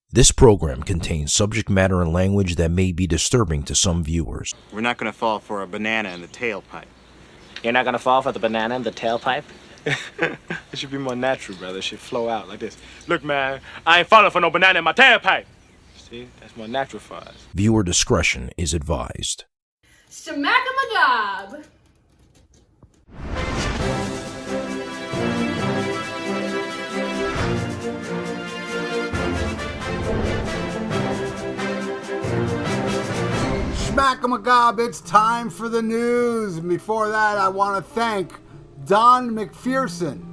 This program contains subject matter and language that may be disturbing to some viewers. We're not going to fall for a banana in the tailpipe. You're not going to fall for the banana in the tailpipe? It should be more natural, brother. It should flow out like this. Look, man, I ain't falling for no banana in my tailpipe. See, that's more natural for us. Viewer discretion is advised. SHMACKEMAGOB. SHMACKEMAGOB, it's time for the news. And before that, I want to thank Don McPherson.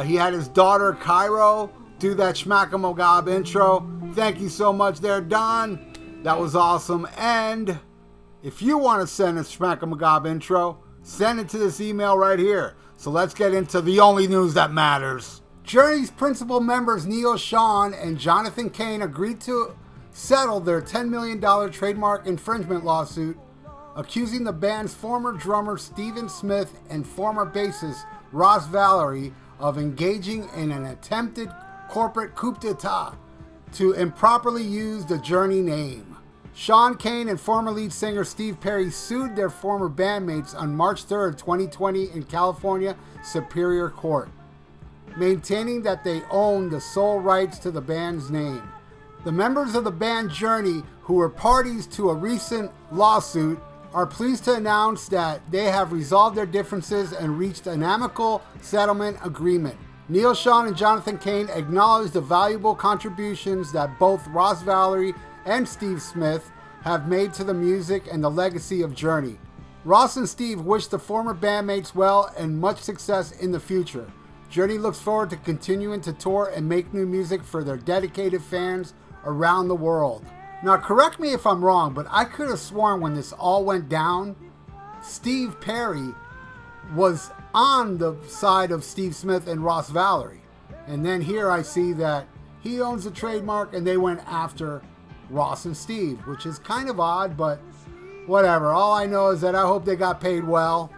He had his daughter, Cairo, do that SHMACKEMAGOB intro. Thank you so much there, Don. That was awesome. And if you want to send a SHMACKEMAGOB intro, send it to this email right here. So let's get into the only news that matters. Journey's principal members Neil Sean and Jonathan Cain agreed to settle their $10 million trademark infringement lawsuit, accusing the band's former drummer Steven Smith and former bassist Ross Valory of engaging in an attempted corporate coup d'etat to improperly use the Journey name. Sean Cain and former lead singer Steve Perry sued their former bandmates on March 3rd, 2020 in California Superior Court, maintaining that they own the sole rights to the band's name. The members of the band Journey, who were parties to a recent lawsuit, are pleased to announce that they have resolved their differences and reached an amicable settlement agreement. Neil Sean and Jonathan Cain acknowledged the valuable contributions that both Ross Valory and Steve Smith have made to the music and the legacy of Journey. Ross and Steve wish the former bandmates well and much success in the future. Journey looks forward to continuing to tour and make new music for their dedicated fans around the world. Now, correct me if I'm wrong, but I could have sworn when this all went down, Steve Perry was on the side of Steve Smith and Ross Valory. And then here I see that he owns the trademark and they went after Ross and Steve, which is kind of odd, but whatever. All I know is that I hope they got paid well,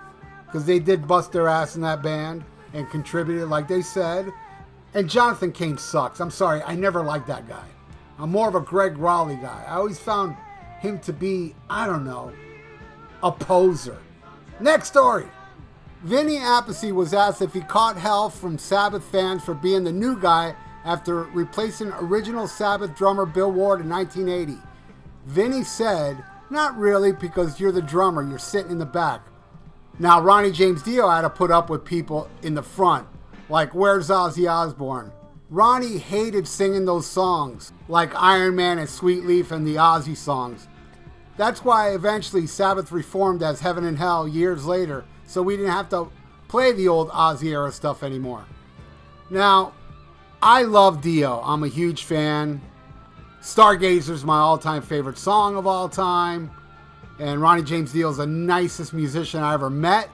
because they did bust their ass in that band and contributed like they said. And Jonathan Cain sucks. I'm sorry, I never liked that guy. I'm more of a Greg Raleigh guy. I always found him to be, I don't know, a poser. Next story. Vinny Appice was asked if he caught hell from Sabbath fans for being the new guy after replacing original Sabbath drummer Bill Ward in 1980. Vinny said, "Not really, because you're the drummer, you're sitting in the back." Now, Ronnie James Dio had to put up with people in the front, like, "Where's Ozzy Osbourne?" Ronnie hated singing those songs, like Iron Man and Sweet Leaf and the Ozzy songs. That's why eventually Sabbath reformed as Heaven and Hell years later, so we didn't have to play the old Ozzy era stuff anymore. Now, I love Dio. I'm a huge fan. Stargazer's my all-time favorite song of all time. And Ronnie James Dio's the nicest musician I ever met.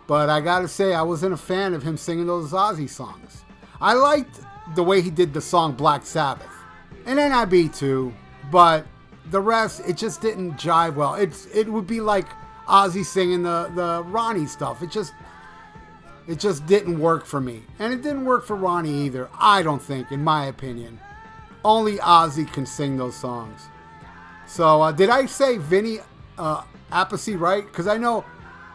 But I gotta say, I wasn't a fan of him singing those Ozzy songs. I liked the way he did the song Black Sabbath. And NIB too. But the rest, it just didn't jive well. It would be like Ozzy singing the Ronnie stuff. It just didn't work for me. And it didn't work for Ronnie either, I don't think, in my opinion. Only Ozzy can sing those songs. So, did I say Vinny Appice right? Because I know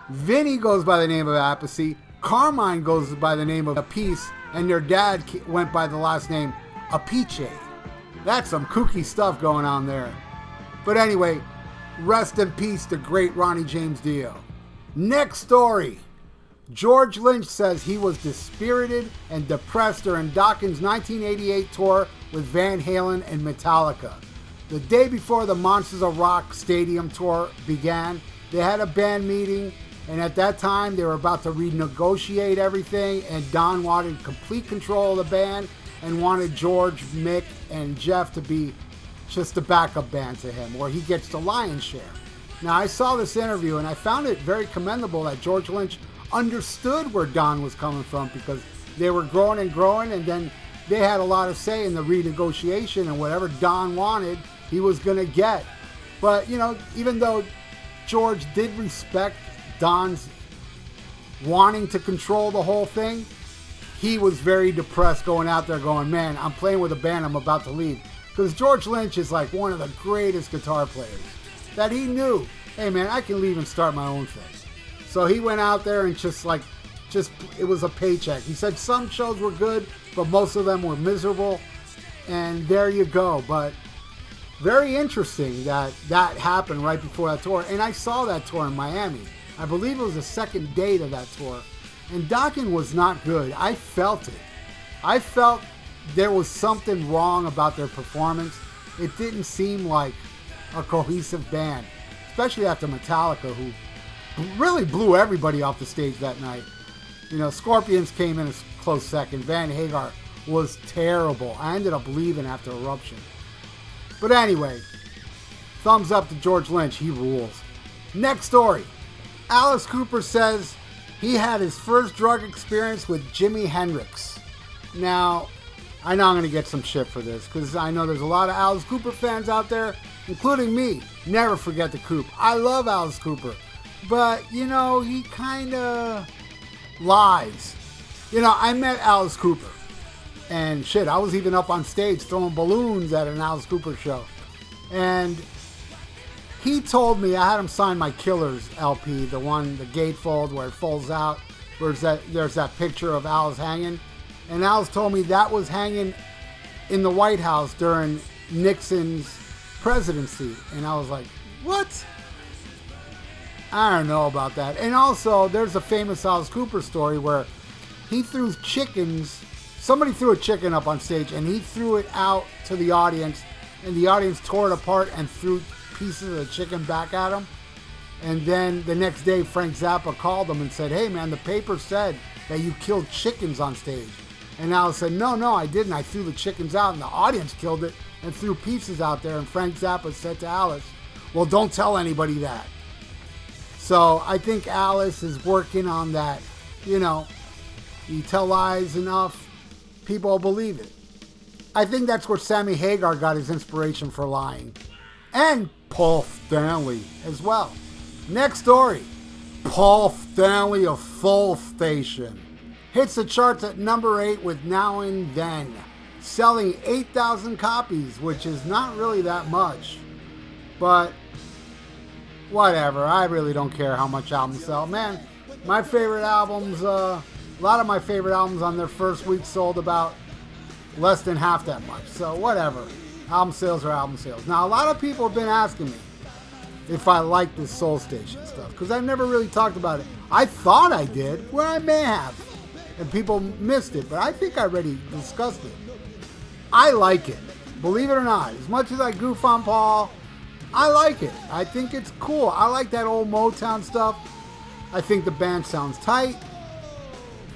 Vinny goes by the name of Appice, Carmine goes by the name of Appice, and their dad went by the last name Appice. That's some kooky stuff going on there. But anyway, rest in peace to great Ronnie James Dio. Next story. George Lynch says he was dispirited and depressed during Dokken's 1988 tour with Van Halen and Metallica. The day before the Monsters of Rock Stadium tour began, they had a band meeting, and at that time they were about to renegotiate everything, and Don wanted complete control of the band and wanted George, Mick, and Jeff to be just a backup band to him, where he gets the lion's share. Now, I saw this interview, and I found it very commendable that George Lynch understood where Don was coming from, because they were growing, and then they had a lot of say in the renegotiation, and whatever Don wanted, he was going to get. But, you know, even though George did respect Don's wanting to control the whole thing, he was very depressed going out there going, man, I'm playing with a band, I'm about to leave. Because George Lynch is like one of the greatest guitar players that he knew, hey man, I can leave and start my own thing. So he went out there and just it was a paycheck. He said some shows were good, but most of them were miserable. And there you go. But very interesting that happened right before that tour. And I saw that tour in Miami. I believe it was the second date of that tour. And Dokken was not good. I felt it. I felt there was something wrong about their performance. It didn't seem like a cohesive band, especially after Metallica, who really blew everybody off the stage that night. You know, Scorpions came in a close second. Van Hagar was terrible. I ended up leaving after Eruption. But anyway, thumbs up to George Lynch. He rules. Next story. Alice Cooper says he had his first drug experience with Jimi Hendrix. Now, I know I'm going to get some shit for this because I know there's a lot of Alice Cooper fans out there, including me. Never forget the Coop. I love Alice Cooper. But, you know, he kind of lies. You know, I met Alice Cooper. And shit, I was even up on stage throwing balloons at an Alice Cooper show. And he told me, I had him sign my Killers LP, the one, the gatefold where it folds out. There's that picture of Alice hanging. And Alice told me that was hanging in the White House during Nixon's presidency. And I was like, what? I don't know about that. And also, there's a famous Alice Cooper story where he threw chickens. Somebody threw a chicken up on stage, and he threw it out to the audience, and the audience tore it apart and threw pieces of the chicken back at him. And then the next day, Frank Zappa called him and said, hey, man, the paper said that you killed chickens on stage. And Alice said, no, I didn't. I threw the chickens out, and the audience killed it and threw pieces out there. And Frank Zappa said to Alice, well, don't tell anybody that. So I think Alice is working on that. You know, you tell lies enough, people will believe it. I think that's where Sammy Hagar got his inspiration for lying. And Paul Stanley as well. Next story. Paul Stanley of Soul Station hits the charts at number 8 with Now and Then, selling 8,000 copies, which is not really that much. But whatever, I really don't care how much albums sell. Man, my favorite albums, a lot of my favorite albums on their first week sold about less than half that much. So whatever, album sales are album sales. Now, a lot of people have been asking me if I like this Soul Station stuff, because I've never really talked about it. I thought I did, well, I may have, and people missed it, but I think I already discussed it. I like it, believe it or not. As much as I goof on Paul, I like it. I think it's cool. I like that old Motown stuff. I think the band sounds tight.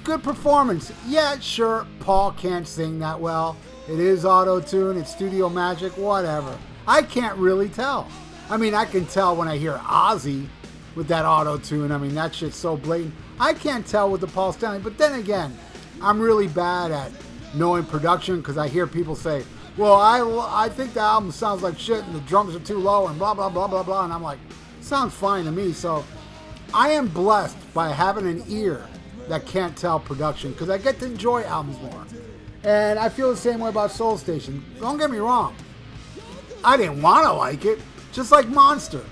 Good performance. Yeah, sure, Paul can't sing that well. It is auto-tune, it's studio magic, whatever. I can't really tell. I mean, I can tell when I hear Ozzy with that auto-tune. I mean, that shit's so blatant. I can't tell with the Paul Stanley. But then again, I'm really bad at knowing production because I hear people say, well, I think the album sounds like shit and the drums are too low and blah, blah, blah, blah, blah. And I'm like, sounds fine to me. So I am blessed by having an ear that can't tell production because I get to enjoy albums more. And I feel the same way about Soul Station. Don't get me wrong. I didn't want to like it. Just like Monster.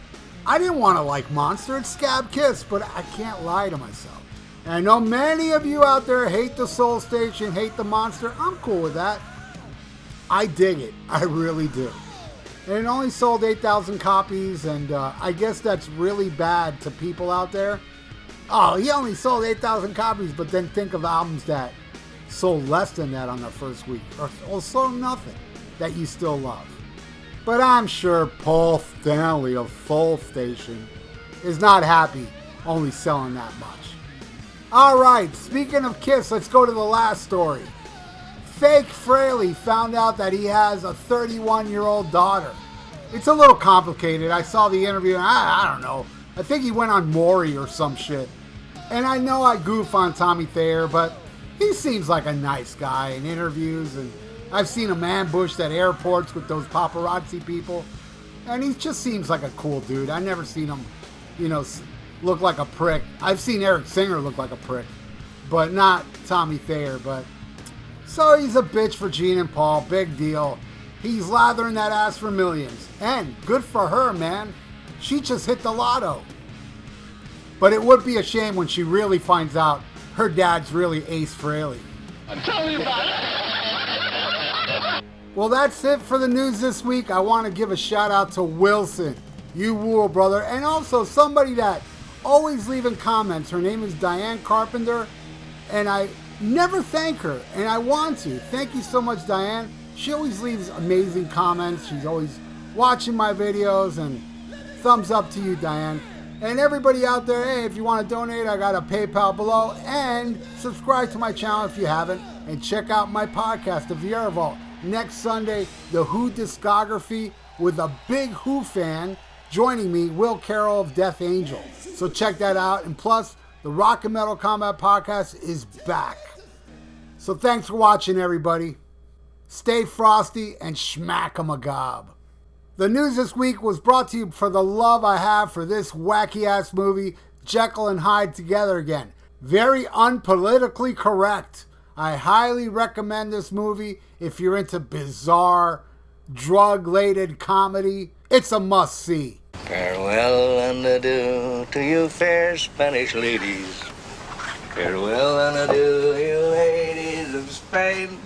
I didn't want to like Monster. It's Scab Kiss, but I can't lie to myself. And I know many of you out there hate the Soul Station, hate the Monster. I'm cool with that. I dig it. I really do. And it only sold 8,000 copies, and I guess that's really bad to people out there. Oh, he only sold 8,000 copies, but then think of albums that sold less than that on their first week, or sold nothing that you still love. But I'm sure Paul Stanley of Soul Station is not happy only selling that much. Alright, speaking of Kiss, let's go to the last story. Fake Fraley found out that he has a 31-year-old daughter. It's a little complicated. I saw the interview, and I don't know. I think he went on Maury or some shit. And I know I goof on Tommy Thayer, but he seems like a nice guy in interviews, and I've seen him ambushed at airports with those paparazzi people, and he just seems like a cool dude. I've never seen him, look like a prick. I've seen Eric Singer look like a prick, but not Tommy Thayer. But so he's a bitch for Gene and Paul. Big deal. He's lathering that ass for millions. And good for her, man. She just hit the lotto. But it would be a shame when she really finds out her dad's really Ace Frehley. Tell me about it. Well, that's it for the news this week. I want to give a shout out to Wilson. You rule, brother. And also somebody that always leaving comments. Her name is Diane Carpenter. And I never thank her. And I want to. Thank you so much, Diane. She always leaves amazing comments. She's always watching my videos. And thumbs up to you, Diane. And everybody out there, hey, if you want to donate, I got a PayPal below. And subscribe to my channel if you haven't. And check out my podcast, The VIERA Vault. Next Sunday, the Who discography with a big Who fan joining me, Will Carroll of Death Angel. So check that out. And plus, the Rock and Metal Combat Podcast is back. So thanks for watching, everybody. Stay frosty and SHMACKEMAGOB. The news this week was brought to you for the love I have for this wacky-ass movie, Jekyll and Hyde Together Again. Very unpolitically correct. I highly recommend this movie if you're into bizarre, drug-laden comedy. It's a must-see. Farewell and adieu to you fair Spanish ladies. Farewell and adieu, you ladies of Spain.